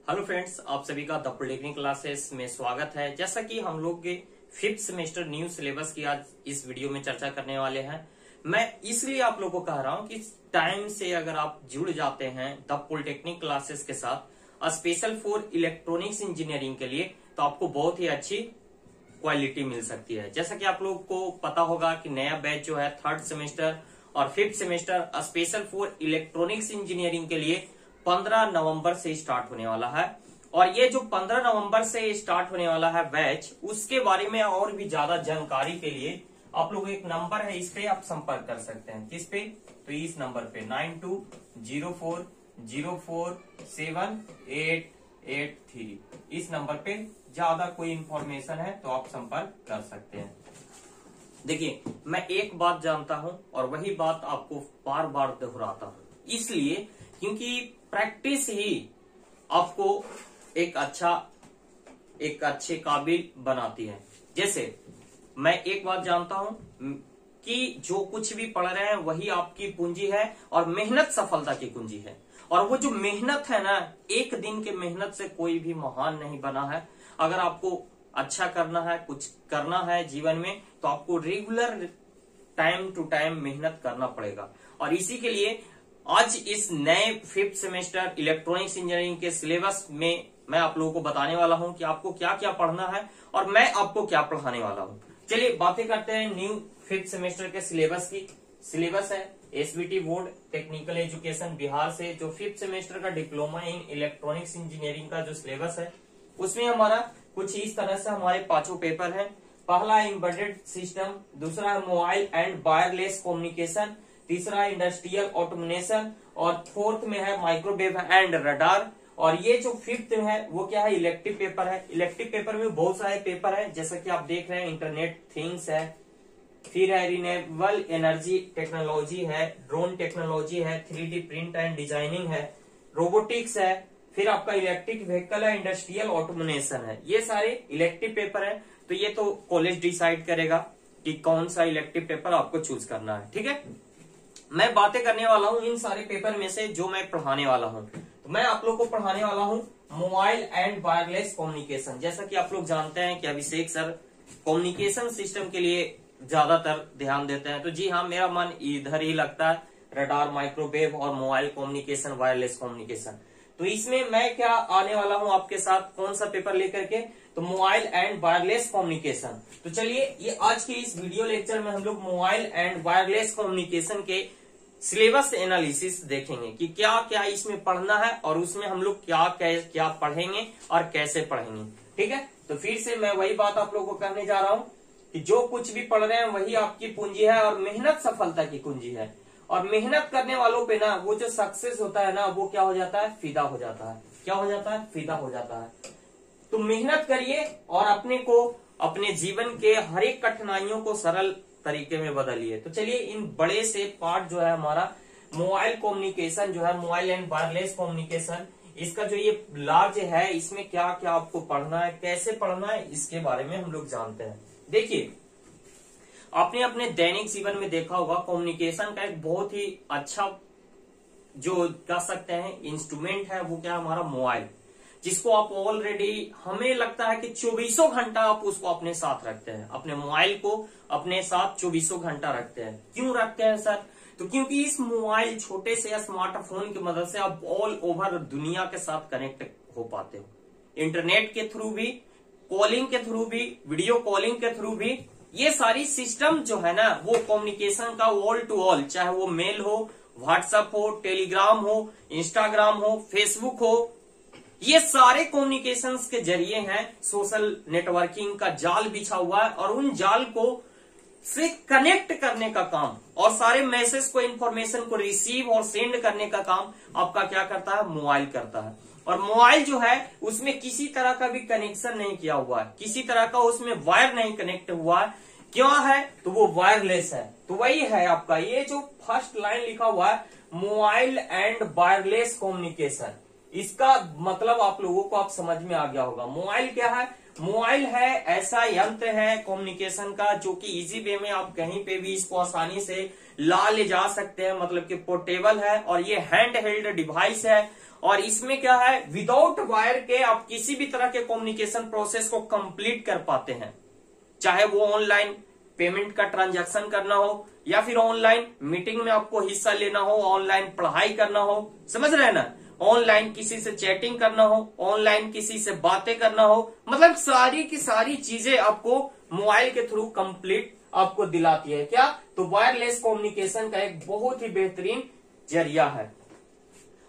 Hello friends, आप सभी का द पॉलिटेक्निक क्लासेस में स्वागत है। जैसा कि हम लोग के 5th सेमेस्टर न्यू सिलेबस की आज इस वीडियो में चर्चा करने वाले हैं। मैं इसलिए आप लोगों को कह रहा हूं कि टाइम से अगर आप जुड़ जाते हैं द पॉलिटेक्निक क्लासेस के साथ स्पेशल फॉर इलेक्ट्रॉनिक्स इंजीनियरिंग के लिए, तो आपको बहुत ही अच्छी क्वालिटी मिल सकती है। जैसा कि आप लोग को पता होगा कि नया बैच जो है 3rd सेमेस्टर और 5th semester special for electronics engineering के लिए 15 नवंबर से स्टार्ट होने वाला है। और ये जो 15 नवंबर से स्टार्ट होने वाला है बैच, उसके बारे में और भी ज्यादा जानकारी के लिए आप लोग एक नंबर है, इस पे आप संपर्क कर सकते हैं। किस पे? तो इस नंबर पे 9204047883, इस नंबर पे ज्यादा कोई इंफॉर्मेशन है तो आप संपर्क कर सकते हैं। देखिए, मैं एक बात जानता हूं और वही बात आपको बार बार दोहराता हूं, इसलिए क्योंकि प्रैक्टिस ही आपको एक अच्छे काबिल बनाती है। जैसे मैं एक बात जानता हूं कि जो कुछ भी पढ़ रहे हैं वही आपकी पूंजी है और मेहनत सफलता की कुंजी है। और वो जो मेहनत है ना, एक दिन के मेहनत से कोई भी महान नहीं बना है। अगर आपको अच्छा करना है, कुछ करना है जीवन में, तो आपको रेगुलर टाइम टू टाइम मेहनत करना पड़ेगा। और इसी के लिए आज इस नए 5th सेमेस्टर इलेक्ट्रॉनिक्स इंजीनियरिंग के सिलेबस में मैं आप लोगों को बताने वाला हूं कि आपको क्या क्या पढ़ना है और मैं आपको क्या पढ़ाने वाला हूं। चलिए बातें करते हैं न्यू 5th सेमेस्टर के सिलेबस की। सिलेबस है SBT board technical education Bihar से, जो 5th सेमेस्टर का डिप्लोमा इन इलेक्ट्रॉनिक्स इंजीनियरिंग का जो सिलेबस है, उसमें हमारा कुछ इस तरह से हमारे 5 पेपर है। पहला है एम्बेडेड सिस्टम, दूसरा है मोबाइल एंड वायरलेस कम्युनिकेशन, तीसरा इंडस्ट्रियल ऑटोमेशन और 4th में है माइक्रोवेव एंड रडार। और ये जो 5th है वो क्या है? इलेक्टिव पेपर है। इलेक्टिव पेपर में बहुत सारे पेपर है, जैसा कि आप देख रहे हैं, इंटरनेट थिंग्स है, फिर है रिन्यूएबल एनर्जी टेक्नोलॉजी है, ड्रोन टेक्नोलॉजी है, 3D प्रिंट एंड डिजाइनिंग है, रोबोटिक्स है, फिर आपका इलेक्ट्रिक व्हीकल है, इंडस्ट्रियल ऑटोमेशन है। ये सारे इलेक्टिव पेपर है। तो ये तो कॉलेज डिसाइड करेगा कि कौन सा इलेक्टिव पेपर आपको चूज करना है। ठीक है, मैं बातें करने वाला हूं इन सारे पेपर में से जो मैं पढ़ाने वाला हूं। तो मैं आप लोग को पढ़ाने वाला हूं मोबाइल एंड वायरलेस कम्युनिकेशन। जैसा कि आप लोग जानते हैं कि अभिषेक सर कम्युनिकेशन सिस्टम के लिए ज्यादातर ध्यान देते हैं। तो जी हाँ, मेरा मन इधर ही लगता है, रडार, माइक्रोवेव और मोबाइल कम्युनिकेशन, वायरलेस कम्युनिकेशन। तो इसमें मैं क्या आने वाला हूं आपके साथ, कौन सा पेपर लेकर के? तो मोबाइल एंड वायरलेस कम्युनिकेशन। तो चलिए, ये आज के इस वीडियो लेक्चर में हम लोग मोबाइल एंड वायरलेस कम्युनिकेशन के सिलेबस एनालिसिस देखेंगे कि क्या क्या इसमें पढ़ना है और उसमें हम लोग क्या क्या पढ़ेंगे और कैसे पढ़ेंगे। ठीक है, तो फिर से मैं वही बात आप लोगों को कहने जा रहा हूं कि जो कुछ भी पढ़ रहे हैं वही आपकी पूंजी है और मेहनत सफलता की कुंजी है। और मेहनत करने वालों पे ना वो जो सक्सेस होता है ना, वो क्या हो जाता है? फिदा हो जाता है। क्या हो जाता है? फिदा हो जाता है। तो मेहनत करिए और अपने को, अपने जीवन के हर एक कठिनाइयों को सरल तरीके में बदलिए। तो चलिए, इन बड़े से पार्ट जो है हमारा मोबाइल कम्युनिकेशन जो है, मोबाइल एंड वायरलेस कम्युनिकेशन, इसका जो ये लार्ज है, इसमें क्या क्या आपको पढ़ना है, कैसे पढ़ना है, इसके बारे में हम लोग जानते हैं। देखिए, आपने अपने दैनिक जीवन में देखा होगा, कम्युनिकेशन का एक बहुत ही अच्छा जो कह सकते हैं इंस्ट्रूमेंट है, वो क्या? हमारा मोबाइल, जिसको आप ऑलरेडी, हमें लगता है कि 24 घंटा आप उसको अपने साथ रखते हैं। अपने मोबाइल को अपने साथ 24 घंटा रखते हैं। क्यों रखते हैं सर? तो क्योंकि इस मोबाइल, छोटे से स्मार्टफोन की मदद से आप ऑल ओवर दुनिया के साथ कनेक्ट हो पाते हो। इंटरनेट के थ्रू भी, कॉलिंग के थ्रू भी, वीडियो कॉलिंग के थ्रू भी। ये सारी सिस्टम जो है ना, वो कम्युनिकेशन का ऑल टू ऑल, चाहे वो मेल हो, व्हाट्सएप हो, टेलीग्राम हो, इंस्टाग्राम हो, फेसबुक हो, ये सारे कम्युनिकेशंस के जरिए हैं। सोशल नेटवर्किंग का जाल बिछा हुआ है और उन जाल को से कनेक्ट करने का काम और सारे मैसेज को, इंफॉर्मेशन को रिसीव और सेंड करने का काम आपका क्या करता है? मोबाइल करता है। और मोबाइल जो है, उसमें किसी तरह का भी कनेक्शन नहीं किया हुआ है, किसी तरह का उसमें वायर नहीं कनेक्ट हुआ है। क्यों है? तो वो वायरलेस है। तो वही है आपका ये जो फर्स्ट लाइन लिखा हुआ है, मोबाइल एंड वायरलेस कम्युनिकेशन। इसका मतलब आप लोगों को आप समझ में आ गया होगा। मोबाइल क्या है? मोबाइल है ऐसा यंत्र है कम्युनिकेशन का जो कि इजी वे में आप कहीं पे भी इसको आसानी से ला ले जा सकते हैं, मतलब कि पोर्टेबल है और ये हैंड हेल्ड डिवाइस है। और इसमें क्या है, विदाउट वायर के आप किसी भी तरह के कम्युनिकेशन प्रोसेस को कंप्लीट कर पाते हैं, चाहे वो ऑनलाइन पेमेंट का ट्रांजैक्शन करना हो या फिर ऑनलाइन मीटिंग में आपको हिस्सा लेना हो, ऑनलाइन पढ़ाई करना हो, समझ रहे हैं ना, ऑनलाइन किसी से चैटिंग करना हो, ऑनलाइन किसी से बातें करना हो, मतलब सारी की सारी चीजें आपको मोबाइल के थ्रू कंप्लीट आपको दिलाती है। क्या? तो वायरलेस कम्युनिकेशन का एक बहुत ही बेहतरीन जरिया है।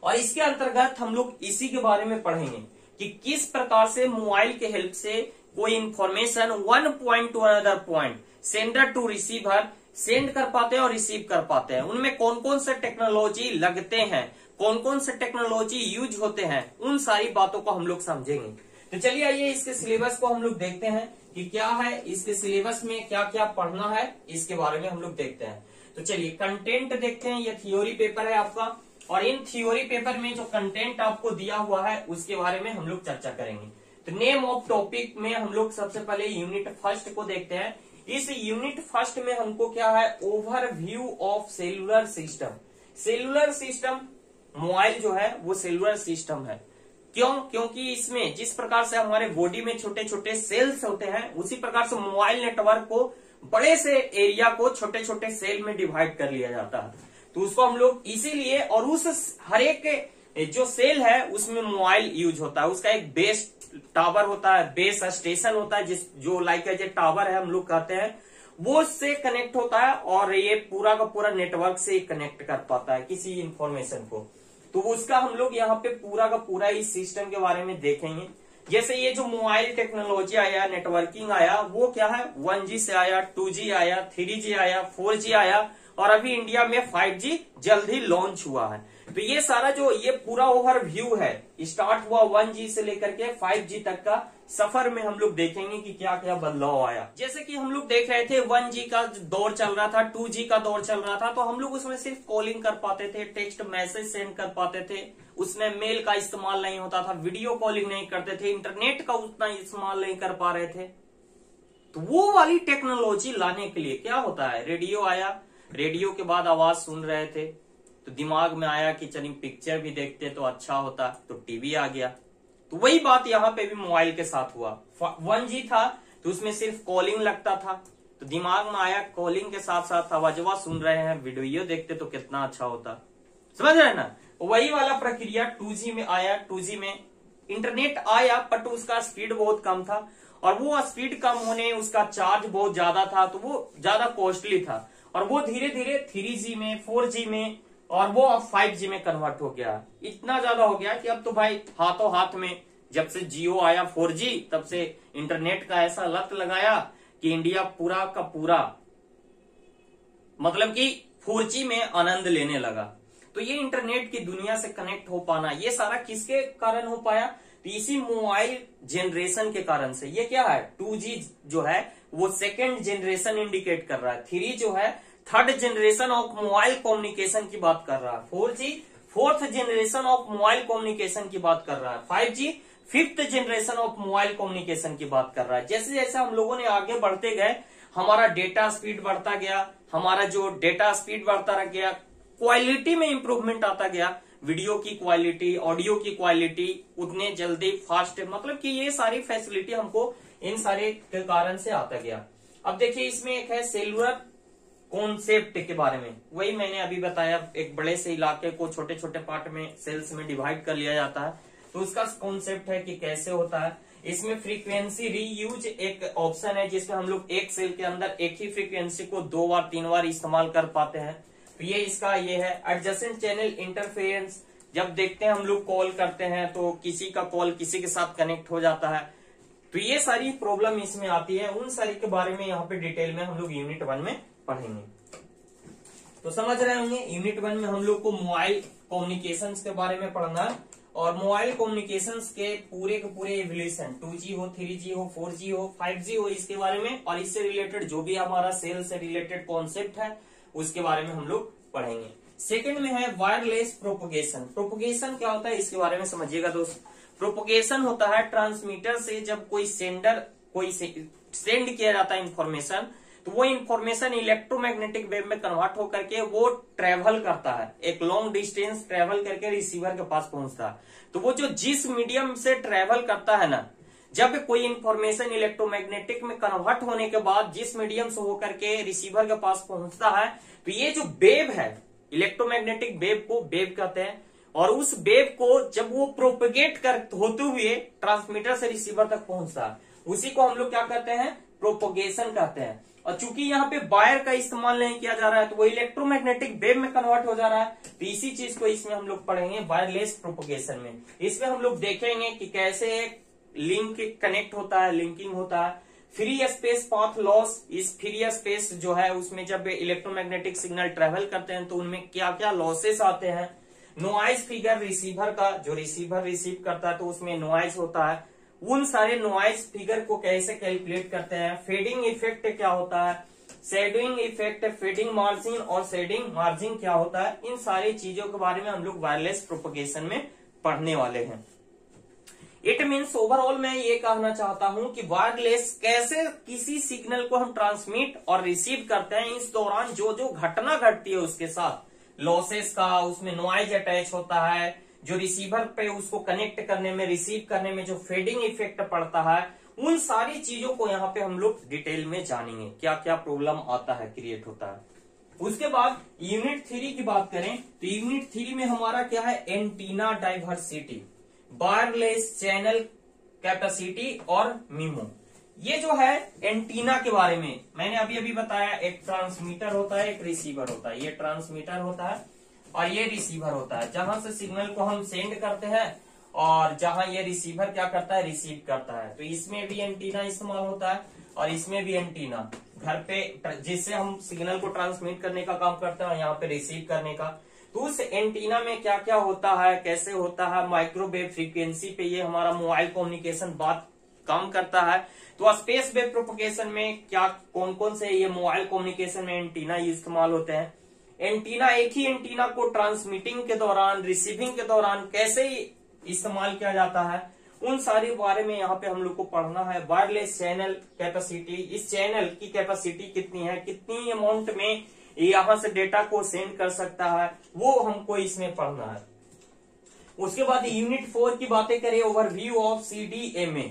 और इसके अंतर्गत हम लोग इसी के बारे में पढ़ेंगे कि किस प्रकार से मोबाइल के हेल्प से कोई information one point to another point, sender to receiver send कर पाते हैं और रिसीव कर पाते हैं। उनमें कौन कौन से टेक्नोलॉजी लगते हैं, कौन कौन से टेक्नोलॉजी यूज होते हैं, उन सारी बातों को हम लोग समझेंगे। तो चलिए आइए इसके सिलेबस को हम लोग देखते हैं कि क्या है इसके सिलेबस में, क्या क्या पढ़ना है, इसके बारे में हम लोग देखते हैं। तो चलिए कंटेंट देखते हैं। ये थ्योरी पेपर है आपका और इन थ्योरी पेपर में जो कंटेंट आपको दिया हुआ है उसके बारे में हम लोग चर्चा करेंगे। तो नेम ऑफ टॉपिक में हम लोग सबसे पहले यूनिट फर्स्ट को देखते हैं। इस यूनिट फर्स्ट में हमको क्या है, overview of cellular system. Cellular system, mobile जो है वो सेलुलर सिस्टम है। क्यों? क्योंकि इसमें जिस प्रकार से हमारे बॉडी में छोटे छोटे सेल्स होते हैं उसी प्रकार से मोबाइल नेटवर्क को बड़े से एरिया को छोटे छोटे सेल में डिवाइड कर लिया जाता है। तो उसको हम लोग इसीलिए, और उस हर एक जो सेल है उसमें मोबाइल यूज होता है। उसका एक बेस टावर होता है, बेस स्टेशन होता है, जो लाइक एज ए टावर है हम लोग कहते हैं, वो उससे कनेक्ट होता है और ये पूरा का पूरा नेटवर्क से कनेक्ट कर पाता है किसी इंफॉर्मेशन को। तो उसका हम लोग यहाँ पे पूरा का पूरा इस सिस्टम के बारे में देखेंगे। जैसे ये जो मोबाइल टेक्नोलॉजी आया, नेटवर्किंग आया, वो क्या है, 1G से आया, 2G आया, 3G आया, 4G आया और अभी इंडिया में 5G जल्द ही लॉन्च हुआ है। तो ये सारा जो ये पूरा ओवरव्यू है, स्टार्ट हुआ 1G से लेकर के 5G तक का सफर में हम लोग देखेंगे कि क्या क्या बदलाव आया। जैसे कि हम लोग देख रहे थे 1G का दौर चल रहा था, 2G का दौर चल रहा था, तो हम लोग उसमें सिर्फ कॉलिंग कर पाते थे, टेक्स्ट मैसेज सेंड कर पाते थे, उसमें मेल का इस्तेमाल नहीं होता था, वीडियो कॉलिंग नहीं करते थे, इंटरनेट का उतना इस्तेमाल नहीं कर पा रहे थे। तो वो वाली टेक्नोलॉजी लाने के लिए क्या होता है, रेडियो आया, रेडियो के बाद आवाज सुन रहे थे तो दिमाग में आया कि चलिए पिक्चर भी देखते तो अच्छा होता, तो टीवी आ गया। तो वही बात यहाँ पे भी मोबाइल के साथ हुआ। 1G था तो उसमें सिर्फ कॉलिंग लगता था, तो दिमाग में आया कॉलिंग के साथ साथ आवाजवा सुन रहे हैं, वीडियो देखते तो कितना अच्छा होता, समझ रहे हैं ना। वही वाला प्रक्रिया 2G में आया। 2G में इंटरनेट आया बट उसका स्पीड बहुत कम था और वो स्पीड कम होने उसका चार्ज बहुत ज्यादा था, तो वो ज्यादा कॉस्टली था और वो धीरे धीरे 3G में, 4G में और वो अब 5G में कन्वर्ट हो गया। इतना ज्यादा हो गया कि अब तो भाई हाथों हाथ में, जब से जियो आया 4G तब से इंटरनेट का ऐसा लत लगाया कि इंडिया पूरा का पूरा मतलब कि 4G में आनंद लेने लगा। तो ये इंटरनेट की दुनिया से कनेक्ट हो पाना, ये सारा किसके कारण हो पाया, तो इसी मोबाइल जनरेशन के कारण से। ये क्या है, 2G जो है वो सेकेंड जनरेशन इंडिकेट कर रहा है, 3 जो है third generation of mobile communication की बात कर रहा है, 4G fourth generation of mobile communication की बात कर रहा है, 5G fifth generation of mobile communication की बात कर रहा है। जैसे जैसे हम लोगों ने आगे बढ़ते गए हमारा डेटा स्पीड बढ़ता गया, हमारा जो डेटा स्पीड बढ़ता गया, क्वालिटी में इंप्रूवमेंट आता गया, वीडियो की क्वालिटी, ऑडियो की क्वालिटी उतने जल्दी फास्ट, मतलब कि ये सारी फैसिलिटी हमको इन सारे के कारण से आता गया। अब देखिए इसमें एक है सेलुलर कॉन्सेप्ट के बारे में, वही मैंने अभी बताया, एक बड़े से इलाके को छोटे छोटे पार्ट में सेल्स में डिवाइड कर लिया जाता है, तो उसका कॉन्सेप्ट है कि कैसे होता है। इसमें फ्रीक्वेंसी रीयूज एक ऑप्शन है जिसमें हम लोग एक सेल के अंदर एक ही फ्रीक्वेंसी को 2 बार 3 बार इस्तेमाल कर पाते हैं। तो ये इसका ये है। एडजेसेंट चैनल इंटरफेरेंस, जब देखते हैं हम लोग कॉल करते हैं तो किसी का कॉल किसी के साथ कनेक्ट हो जाता है, तो ये सारी प्रॉब्लम इसमें आती है। उन सारी के बारे में यहाँ पे डिटेल में हम लोग यूनिट 1 में पढ़ेंगे। तो समझ रहे होंगे यूनिट 1 में हम लोग को मोबाइल कम्युनिकेशन के बारे में पढ़ना है और मोबाइल कम्युनिकेशंस के पूरे एवोल्यूशन, 2G हो, 3G हो, 4G हो, 5G हो, इसके बारे में और इससे रिलेटेड जो भी हमारा सेल से रिलेटेड कॉन्सेप्ट है उसके बारे में हम लोग पढ़ेंगे। सेकंड में है वायरलेस प्रोपोगेशन। प्रोपोगेशन क्या होता है इसके बारे में समझिएगा दोस्त। प्रोपोगेशन होता है ट्रांसमीटर से जब कोई सेंड किया जाता है इंफॉर्मेशन, तो वो इंफॉर्मेशन इलेक्ट्रोमैग्नेटिक वेव में कन्वर्ट होकर के वो ट्रेवल करता है, एक लॉन्ग डिस्टेंस ट्रेवल करके रिसीवर के पास पहुंचता है। तो वो जो जिस मीडियम से ट्रेवल करता है ना, जब कोई इंफॉर्मेशन इलेक्ट्रोमैग्नेटिक में कन्वर्ट होने के बाद जिस मीडियम से होकर के रिसीवर के पास पहुंचता है, तो ये जो वेव है इलेक्ट्रोमैग्नेटिक वेव को वेव कहते हैं। और उस वेव को जब वो प्रोपेगेट होते हुए ट्रांसमीटर से रिसीवर तक पहुंचता है, उसी को हम लोग क्या कहते हैं, प्रोपोगेशन कहते हैं। और चूंकि यहाँ पे वायर का इस्तेमाल नहीं किया जा रहा है, तो वो इलेक्ट्रोमैग्नेटिक वेव में कन्वर्ट हो जा रहा है। तो इसी चीज को इसमें हम लोग पढ़ेंगे वायरलेस प्रोपोगेशन में। इसमें हम लोग देखेंगे कि कैसे लिंक कनेक्ट होता है, लिंकिंग होता है, फ्री स्पेस पाथ लॉस। इस फ्री स्पेस जो है उसमें जब इलेक्ट्रोमैग्नेटिक सिग्नल ट्रेवल करते हैं तो उनमें क्या क्या लॉसेस आते हैं। नॉइज फिगर रिसीवर का, जो रिसीवर रिसीव करता है तो उसमें नॉइज होता है, उन सारे नॉइज फिगर को कैसे कैलकुलेट करते हैं। फेडिंग इफेक्ट क्या होता है, शेडिंग इफेक्ट, फेडिंग मार्जिन और शेडिंग मार्जिन क्या होता है, इन सारी चीजों के बारे में हम लोग वायरलेस प्रोपोगेशन में पढ़ने वाले हैं। इट मीन्स ओवरऑल मैं ये कहना चाहता हूं कि वायरलेस कैसे किसी सिग्नल को हम ट्रांसमिट और रिसीव करते हैं, इस दौरान जो जो घटना घटती है उसके साथ, लॉसेस का, उसमें नॉइज अटैच होता है, जो रिसीवर पे उसको कनेक्ट करने में, रिसीव करने में जो फेडिंग इफेक्ट पड़ता है, उन सारी चीजों को यहाँ पे हम लोग डिटेल में जानेंगे, क्या क्या प्रॉब्लम आता है, क्रिएट होता है। उसके बाद यूनिट 3 की बात करें तो यूनिट 3 में हमारा क्या है, antenna diversity, wireless channel capacity और मिमो। ये जो है एंटीना के बारे में मैंने अभी अभी बताया, एक ट्रांसमीटर होता है, एक रिसीवर होता है। ये ट्रांसमीटर होता है और ये रिसीवर होता है, जहां से सिग्नल को हम सेंड करते हैं और जहां ये रिसीवर क्या करता है, रिसीव करता है। तो इसमें भी एंटीना इस्तेमाल होता है और इसमें भी एंटीना, घर पे जिससे हम सिग्नल को ट्रांसमिट करने का काम करते हैं, यहाँ पे रिसीव करने का। तो उस एंटीना में क्या क्या होता है, कैसे होता है, माइक्रोवेव फ्रीक्वेंसी पे ये हमारा मोबाइल कम्युनिकेशन बात काम करता है। तो स्पेस वेव प्रोपोगेशन में क्या कौन कौन से ये मोबाइल कम्युनिकेशन में एंटीना इस्तेमाल होते हैं। एंटीना, एक ही एंटीना को ट्रांसमिटिंग के दौरान, रिसीविंग के दौरान कैसे इस्तेमाल किया जाता है, उन सारे बारे में यहाँ पे हम लोग को पढ़ना है। वायरलेस चैनल कैपेसिटी, इस चैनल की कैपेसिटी कितनी है, कितनी अमाउंट में यहाँ से डेटा को सेंड कर सकता है, वो हमको इसमें पढ़ना है। उसके बाद यूनिट 4 की बातें करें, overview of CDMA,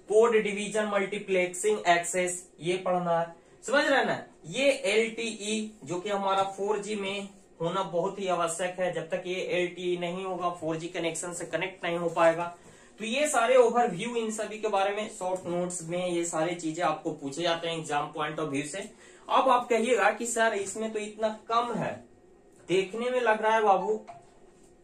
code division multiplexing access, ये पढ़ना है। समझ रहे ना, ये LTE जो कि हमारा 4G में होना बहुत ही आवश्यक है। जब तक ये LTE नहीं होगा, 4G कनेक्शन से कनेक्ट नहीं हो पाएगा। तो ये सारे ओवरव्यू, इन सभी के बारे में शॉर्ट नोट्स में ये सारी चीजें आपको पूछे जाते हैं एग्जाम पॉइंट ऑफ व्यू से। अब आप कहिएगा कि सर इसमें तो इतना कम है, देखने में लग रहा है बाबू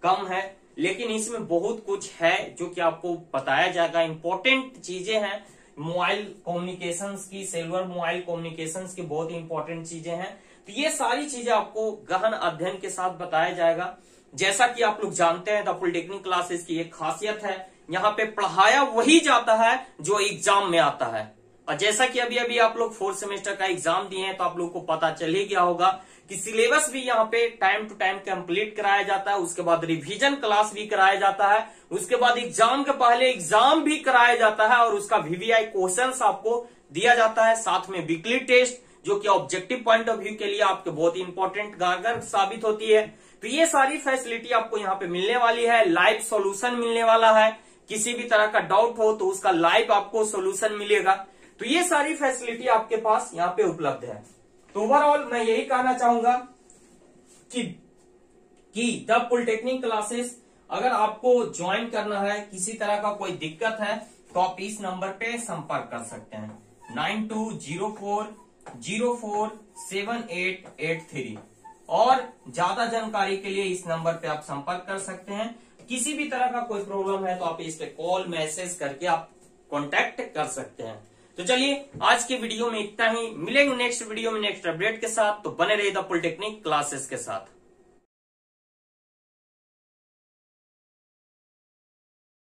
कम है, लेकिन इसमें बहुत कुछ है जो कि आपको बताया जाएगा। इंपॉर्टेंट चीजें हैं मोबाइल कम्युनिकेशंस की, सेलुलर मोबाइल कम्युनिकेशंस की बहुत इंपॉर्टेंट चीजें हैं। तो ये सारी चीजें आपको गहन अध्ययन के साथ बताया जाएगा। जैसा कि आप लोग जानते हैं, द पॉलिटेक्निक क्लासेस की एक खासियत है, यहाँ पे पढ़ाया वही जाता है जो एग्जाम में आता है। और जैसा कि अभी अभी आप लोग 4th सेमेस्टर का एग्जाम दिए हैं, तो आप लोग को पता चल ही गया होगा कि सिलेबस भी यहाँ पे टाइम टू टाइम कंप्लीट कराया जाता है। उसके बाद रिवीजन क्लास भी कराया जाता है, उसके बाद एग्जाम के पहले एग्जाम भी कराया जाता है और उसका VVI क्वेश्चंस आपको दिया जाता है, साथ में वीकली टेस्ट जो कि ऑब्जेक्टिव पॉइंट ऑफ व्यू के लिए आपके बहुत इंपॉर्टेंट कारगर साबित होती है। तो ये सारी फैसिलिटी आपको यहाँ पे मिलने वाली है, लाइव सॉल्यूशन मिलने वाला है। किसी भी तरह का डाउट हो तो उसका लाइव आपको सॉल्यूशन मिलेगा। तो ये सारी फैसिलिटी आपके पास यहाँ पे उपलब्ध है। तो ओवरऑल मैं यही कहना चाहूंगा कि द पॉलिटेक्निक क्लासेस अगर आपको ज्वाइन करना है, किसी तरह का कोई दिक्कत है, तो आप इस नंबर पे संपर्क कर सकते हैं 9204047883। और ज्यादा जानकारी के लिए इस नंबर पे आप संपर्क कर सकते हैं। किसी भी तरह का कोई प्रॉब्लम है तो आप इस पे कॉल मैसेज करके आप कांटेक्ट कर सकते हैं। तो चलिए आज की वीडियो में इतना ही, मिलेंगे नेक्स्ट वीडियो में नेक्स्ट अपडेट के साथ। तो बने रहिए द पॉलिटेक्निक क्लासेस के साथ।